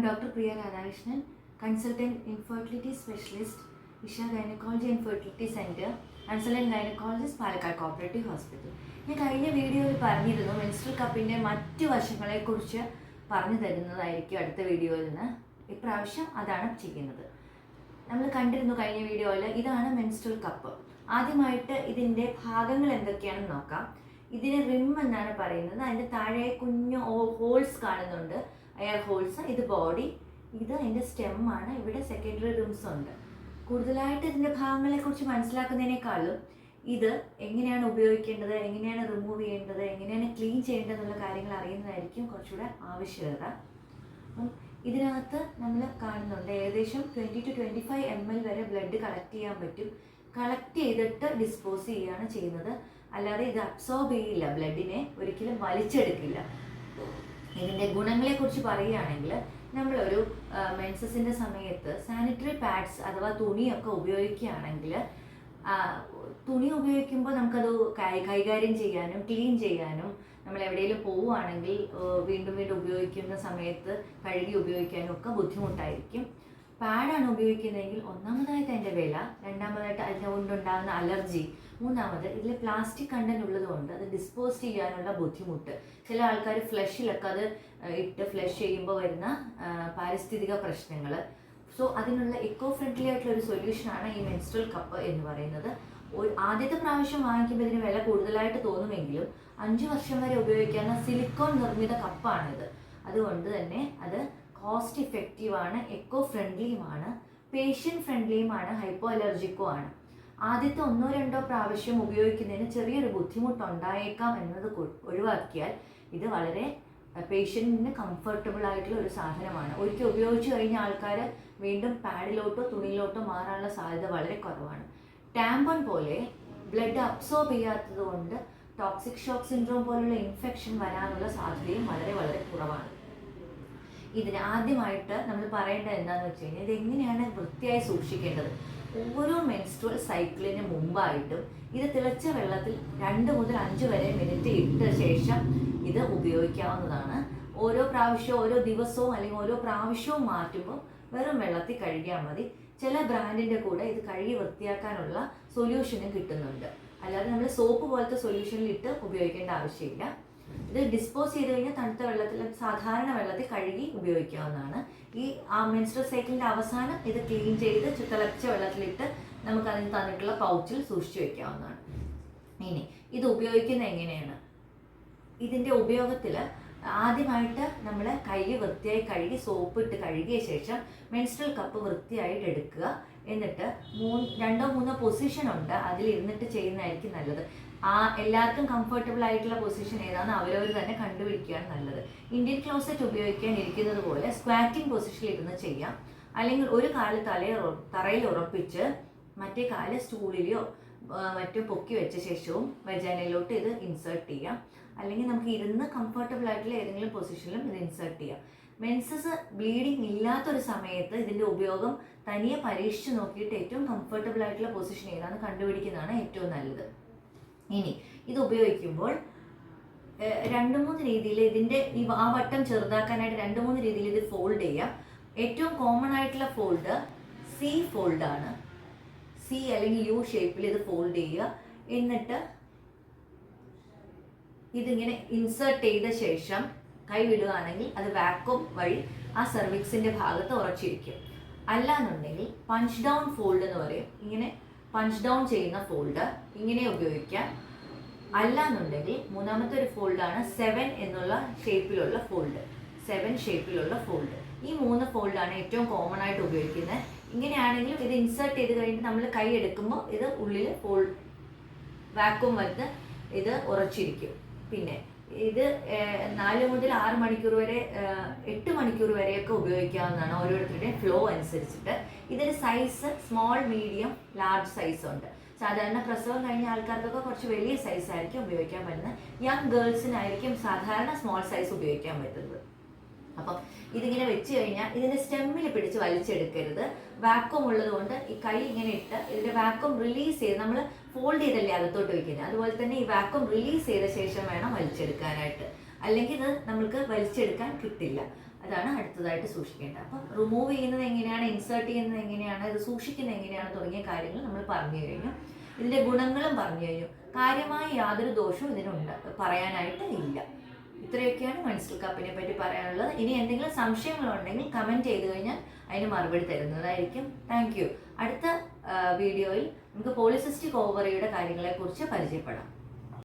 Dr. Priya Radhakrishnan, consultant infertility specialist, Isha Gynecology and Fertility Center, consultant gynecologist, Palakkad Cooperative Hospital. ഞാൻ കഴിഞ്ഞ വീഡിയോയിൽ പറഞ്ഞിരുന്നു menstrual കപ്പിൻ്റെ മറ്റു വശങ്ങളെക്കുറിച്ച് പറഞ്ഞു തരുന്നതായിരിക്കും അടുത്ത വീഡിയോയിൽ നിന്ന്. ഇപ്രാവശ്യം അതാണ് ചെയ്യുന്നത്. നമ്മൾ കണ്ടിരുന്നു കഴിഞ്ഞ വീഡിയോയിൽ ഇതാണ് മെൻസ്ട്രൽ കപ്പ്. ആദ്യമായിട്ട് ഇതിൻ്റെ ഭാഗങ്ങൾ എന്തൊക്കെയാണെന്ന് നോക്കാം. ഇതിന് റിം എന്നാണ് പറയുന്നത്. അതിൻ്റെ താഴെ കുഞ്ഞു ഹോൾസ് കാണുന്നുണ്ട്, എയർ ഹോൾസ്. ഇത് ബോഡി, ഇത് അതിൻ്റെ സ്റ്റെമ്മാണ്. ഇവിടെ സെക്കൻഡറി റിംസ് ഉണ്ട്. കൂടുതലായിട്ട് ഇതിൻ്റെ ഭാഗങ്ങളെക്കുറിച്ച് മനസ്സിലാക്കുന്നതിനേക്കാളും ഇത് എങ്ങനെയാണ് ഉപയോഗിക്കേണ്ടത്, എങ്ങനെയാണ് റിമൂവ് ചെയ്യേണ്ടത്, എങ്ങനെയാണ് ക്ലീൻ ചെയ്യേണ്ടത് എന്നുള്ള കാര്യങ്ങൾ അറിയുന്നതായിരിക്കും കുറച്ചുകൂടെ ആവശ്യകത. അപ്പം ഇതിനകത്ത് നമ്മൾ കാണുന്നുണ്ട് ഏകദേശം 20 to 25 ml വരെ ബ്ലഡ് കളക്ട് ചെയ്യാൻ പറ്റും. കളക്ട് ചെയ്തിട്ട് ഡിസ്പോസ് ചെയ്യുകയാണ് ചെയ്യുന്നത്. അല്ലാതെ ഇത് അബ്സോർബ് ചെയ്യില്ല, ബ്ലഡിനെ ഒരിക്കലും വലിച്ചെടുക്കില്ല. ഇതിൻ്റെ ഗുണങ്ങളെക്കുറിച്ച് പറയുകയാണെങ്കിൽ നമ്മളൊരു മെൻസസിൻ്റെ സമയത്ത് സാനിറ്ററി പാഡ്സ് അഥവാ തുണിയൊക്കെ ഉപയോഗിക്കുകയാണെങ്കിൽ തുണി ഉപയോഗിക്കുമ്പോൾ നമുക്കത് കൈകാര്യം ചെയ്യാനും ക്ലീൻ ചെയ്യാനും നമ്മൾ എവിടെയെങ്കിലും പോവുകയാണെങ്കിൽ വീണ്ടും വീണ്ടും ഉപയോഗിക്കുന്ന സമയത്ത് കഴുകി ഉപയോഗിക്കാനും ഒക്കെ ബുദ്ധിമുട്ടായിരിക്കും. പാഡാണ് ഉപയോഗിക്കുന്നതെങ്കിൽ ഒന്നാമതായിട്ട് അതിൻ്റെ വില, രണ്ടാമതായിട്ട് അതിൻ്റെ കൊണ്ടുണ്ടാകുന്ന അലർജി, മൂന്നാമത് ഇതിൽ പ്ലാസ്റ്റിക് കണ്ടന്റ് ഉള്ളതുകൊണ്ട് അത് ഡിസ്പോസ് ചെയ്യാനുള്ള ബുദ്ധിമുട്ട്. ചില ആൾക്കാർ ഫ്ലഷിലൊക്കെ അത് ഇട്ട് ഫ്ലഷ് ചെയ്യുമ്പോൾ വരുന്ന പാരിസ്ഥിതിക പ്രശ്നങ്ങൾ. സോ അതിനുള്ള എക്കോ ഫ്രണ്ട്ലി ആയിട്ടുള്ള ഒരു സൊല്യൂഷനാണ് ഈ മെൻസ്ട്രൽ കപ്പ് എന്ന് പറയുന്നത്. ആദ്യത്തെ പ്രാവശ്യം വാങ്ങിക്കുമ്പോൾ ഇതിന് വില കൂടുതലായിട്ട് തോന്നുമെങ്കിലും 5 വർഷം വരെ ഉപയോഗിക്കാവുന്ന സിലിക്കോൺ നിർമ്മിത കപ്പാണിത്. അതുകൊണ്ട് തന്നെ അത് കോസ്റ്റ് ഇഫക്റ്റീവാണ്, എക്കോ ഫ്രണ്ട്ലിയുമാണ്, പേഷ്യൻ്റ് ഫ്രണ്ട്ലിയുമാണ്, ഹൈപ്പോ അലർജിക്കും ആണ്. ആദ്യത്തെ 1-2 പ്രാവശ്യം ഉപയോഗിക്കുന്നതിന് ചെറിയൊരു ബുദ്ധിമുട്ടുണ്ടായേക്കാം എന്നത് ഒഴിവാക്കിയാൽ ഇത് വളരെ പേഷ്യൻറ്റിന് കംഫർട്ടബിൾ ആയിട്ടുള്ള ഒരു സാധനമാണ്. ഒരിക്കൽ ഉപയോഗിച്ച് കഴിഞ്ഞ ആൾക്കാർ വീണ്ടും പാഡിലോട്ടോ തുണിയിലോട്ടോ മാറാനുള്ള സാധ്യത വളരെ കുറവാണ്. ടാമ്പൺ പോലെ ബ്ലഡ് അബ്സോർബ് ചെയ്യാത്തത് കൊണ്ട് ടോക്സിക് ഷോക്ക് സിൻഡ്രോം പോലുള്ള ഇൻഫെക്ഷൻ വരാനുള്ള സാധ്യതയും വളരെ വളരെ കുറവാണ്. ഇതിന് ആദ്യമായിട്ട് നമ്മൾ പറയേണ്ടത് എന്താണെന്ന് വെച്ച് കഴിഞ്ഞാൽ ഇതെങ്ങനെയാണ് വൃത്തിയായി സൂക്ഷിക്കേണ്ടത്. ഓരോ മെൻസ്ട്രുവൽ സൈക്കിളിന് മുമ്പായിട്ടും ഇത് തിളച്ച വെള്ളത്തിൽ 2 മുതൽ 5 വരെ മിനിറ്റ് ഇട്ട ശേഷം ഇത് ഉപയോഗിക്കാവുന്നതാണ്. ഓരോ പ്രാവശ്യവും ഓരോ ദിവസവും അല്ലെങ്കിൽ ഓരോ പ്രാവശ്യവും മാറ്റുമ്പോൾ വെറും വെള്ളത്തിൽ കഴുകിയാൽ മതി. ചില ബ്രാൻഡിൻ്റെ കൂടെ ഇത് കഴുകി വൃത്തിയാക്കാനുള്ള സൊല്യൂഷനും കിട്ടുന്നുണ്ട്. അല്ലാതെ നമ്മൾ സോപ്പ് പോലത്തെ സൊല്യൂഷനിൽ ഇട്ട് ഉപയോഗിക്കേണ്ട ആവശ്യമില്ല. ഇത് ഡിസ്പോസ് ചെയ്ത് കഴിഞ്ഞാൽ തണുത്ത വെള്ളത്തിൽ, സാധാരണ വെള്ളത്തിൽ കഴുകി ഉപയോഗിക്കാവുന്നതാണ്. ഈ മെൻസ്ട്രൽ സൈക്കിളിൻ്റെ അവസാനം ഇത് ക്ലീൻ ചെയ്ത് തിളച്ച വെള്ളത്തിലിട്ട് നമുക്ക് അതിന് തന്നിട്ടുള്ള പൗച്ചിൽ സൂക്ഷിച്ചു വെക്കാവുന്നതാണ്. ഇനി ഇത് ഉപയോഗിക്കുന്നത് എങ്ങനെയാണ്? ഇതിൻ്റെ ഉപയോഗത്തിൽ ആദ്യമായിട്ട് നമ്മൾ കൈ വൃത്തിയായി കഴുകി സോപ്പ് ഇട്ട് കഴുകിയ ശേഷം മെൻസ്ട്രൽ കപ്പ് വൃത്തിയായിട്ട് എടുക്കുക. എന്നിട്ട് 2-3 പൊസിഷൻ ഉണ്ട്, അതിലിരുന്നിട്ട് ചെയ്യുന്നതായിരിക്കും നല്ലത്. എല്ലാവർക്കും കംഫർട്ടബിൾ ആയിട്ടുള്ള പൊസിഷൻ ഏതാണെന്ന് അവരവർ തന്നെ കണ്ടുപിടിക്കുകയാണ് നല്ലത്. ഇന്ത്യൻ ക്ലോസറ്റ് ഉപയോഗിക്കാൻ ഇരിക്കുന്നത് പോലെ സ്ക്വാറ്റിംഗ് പൊസിഷനിൽ ഇരുന്ന് ചെയ്യാം. അല്ലെങ്കിൽ ഒരു കാല് തറയിൽ ഉറപ്പിച്ച് മറ്റേ കാല് സ്റ്റൂളിലെയോ മറ്റോ പൊക്കി വെച്ച ശേഷവും വജാനയിലോട്ട് ഇത് ഇൻസേർട്ട് ചെയ്യാം. അല്ലെങ്കിൽ നമുക്ക് ഇരുന്ന് കംഫർട്ടബിൾ ആയിട്ടുള്ള ഏതെങ്കിലും പൊസിഷനിലും ഇത് ഇൻസേർട്ട് ചെയ്യാം. മെൻസസ് ബ്ലീഡിങ് ഇല്ലാത്തൊരു സമയത്ത് ഇതിൻ്റെ ഉപയോഗം തനിയെ പരീക്ഷിച്ച് നോക്കിയിട്ട് ഏറ്റവും കംഫർട്ടബിൾ ആയിട്ടുള്ള പൊസിഷൻ ഏതാണെന്ന് കണ്ടുപിടിക്കുന്നതാണ് ഏറ്റവും നല്ലത്. ഇനി ഇത് ഉപയോഗിക്കുമ്പോൾ 2-3 രീതിയിൽ ഇതിൻ്റെ ആ വട്ടം ചെറുതാക്കാനായിട്ട് 2-3 രീതിയിൽ ഇത് ഫോൾഡ് ചെയ്യാം. ഏറ്റവും കോമൺ ആയിട്ടുള്ള ഫോൾഡ് സി ഫോൾഡാണ്. സി അല്ലെങ്കിൽ യു ഷേപ്പിൽ ഇത് ഫോൾഡ് ചെയ്യുക. എന്നിട്ട് ഇതിങ്ങനെ ഇൻസേർട്ട് ചെയ്ത ശേഷം കൈ വിടുകയാണെങ്കിൽ അത് വാക്വം വഴി ആ സെർവിക്സിൻ്റെ ഭാഗത്ത് ഉറച്ചിരിക്കും. അല്ലാന്നുണ്ടെങ്കിൽ പഞ്ച് ഡൗൺ ഫോൾഡ് എന്ന് പറയും. ഇങ്ങനെ പഞ്ച് ഡൗൺ ചെയ്യുന്ന ഫോൾഡ് ഇങ്ങനെ ഉപയോഗിക്കാം. അല്ലാന്നുണ്ടെങ്കിൽ മൂന്നാമത്തെ ഒരു ഫോൾഡാണ് 7 എന്നുള്ള ഷേപ്പിലുള്ള ഫോൾഡ്. 7 ഷേപ്പിലുള്ള ഫോൾഡ്. ഈ 3 ഫോൾഡാണ് ഏറ്റവും കോമൺ ആയിട്ട് ഉപയോഗിക്കുന്നത്. ഇങ്ങനെയാണെങ്കിലും ഇത് ഇൻസേർട്ട് ചെയ്ത് കഴിഞ്ഞിട്ട് നമ്മൾ കൈ എടുക്കുമ്പോൾ ഇത് ഉള്ളിൽ വാക്വം വന്ന് ഇത് ഉറച്ചിരിക്കും. പിന്നെ ഇത് 4 മുതൽ 6 മണിക്കൂർ വരെ 8 മണിക്കൂർ വരെയൊക്കെ ഉപയോഗിക്കാവുന്നതാണ് ഓരോരുത്തരുടെയും ഫ്ലോ അനുസരിച്ചിട്ട്. ഇതിന് size small, medium, large size ഉണ്ട്. സാധാരണ പ്രസവം കഴിഞ്ഞ ആൾക്കാർക്കൊക്കെ കുറച്ച് വലിയ സൈസ് ആയിരിക്കും ഉപയോഗിക്കാൻ പറ്റുന്നത്. യങ് ഗേൾസിനായിരിക്കും സാധാരണ സ്മോൾ സൈസ് ഉപയോഗിക്കാൻ പറ്റുന്നത്. അപ്പം ഇതിങ്ങനെ വെച്ച് കഴിഞ്ഞാൽ ഇതിൻ്റെ സ്റ്റെമ്മിൽ പിടിച്ച് വലിച്ചെടുക്കരുത്. വാക്വം ഉള്ളത് കൊണ്ട് ഈ കൈ ഇങ്ങനെ ഇട്ട് ഇതിൻ്റെ വാക്വം റിലീസ് ചെയ്ത്, നമ്മൾ ഫോൾഡ് ചെയ്തല്ലേ അകത്തോട്ട് വയ്ക്കുന്നത്, അതുപോലെ തന്നെ ഈ വാക്വം റിലീസ് ചെയ്ത ശേഷം വേണം വലിച്ചെടുക്കാനായിട്ട്. അല്ലെങ്കിൽ ഇത് നമുക്ക് വലിച്ചെടുക്കാൻ കിട്ടില്ല. അതാണ് അടുത്തതായിട്ട് സൂക്ഷിക്കേണ്ടത്. അപ്പം റിമൂവ് ചെയ്യുന്നത് എങ്ങനെയാണ്, ഇൻസേർട്ട് ചെയ്യുന്നത് എങ്ങനെയാണ്, ഇത് സൂക്ഷിക്കുന്നത് എങ്ങനെയാണ് തുടങ്ങിയ കാര്യങ്ങൾ നമ്മൾ പറഞ്ഞു കഴിഞ്ഞു. ഇതിൻ്റെ ഗുണങ്ങളും പറഞ്ഞു കഴിഞ്ഞു. കാര്യമായ യാതൊരു ദോഷവും ഇതിനുണ്ട് പറയാനായിട്ട് ഇല്ല. ഇത്രയൊക്കെയാണ് മെൻസ്ട്രൽ കപ്പിനെ പറ്റി പറയാനുള്ളത്. ഇനി എന്തെങ്കിലും സംശയങ്ങളുണ്ടെങ്കിൽ കമൻറ്റ് ചെയ്ത് കഴിഞ്ഞാൽ അതിന് മറുപടി തരുന്നതായിരിക്കും. Thank you. അടുത്ത വീഡിയോയിൽ നമുക്ക് പോളിസിസ്റ്റിക് ഓവറിയുടെ കാര്യങ്ങളെക്കുറിച്ച് പരിചയപ്പെടാം.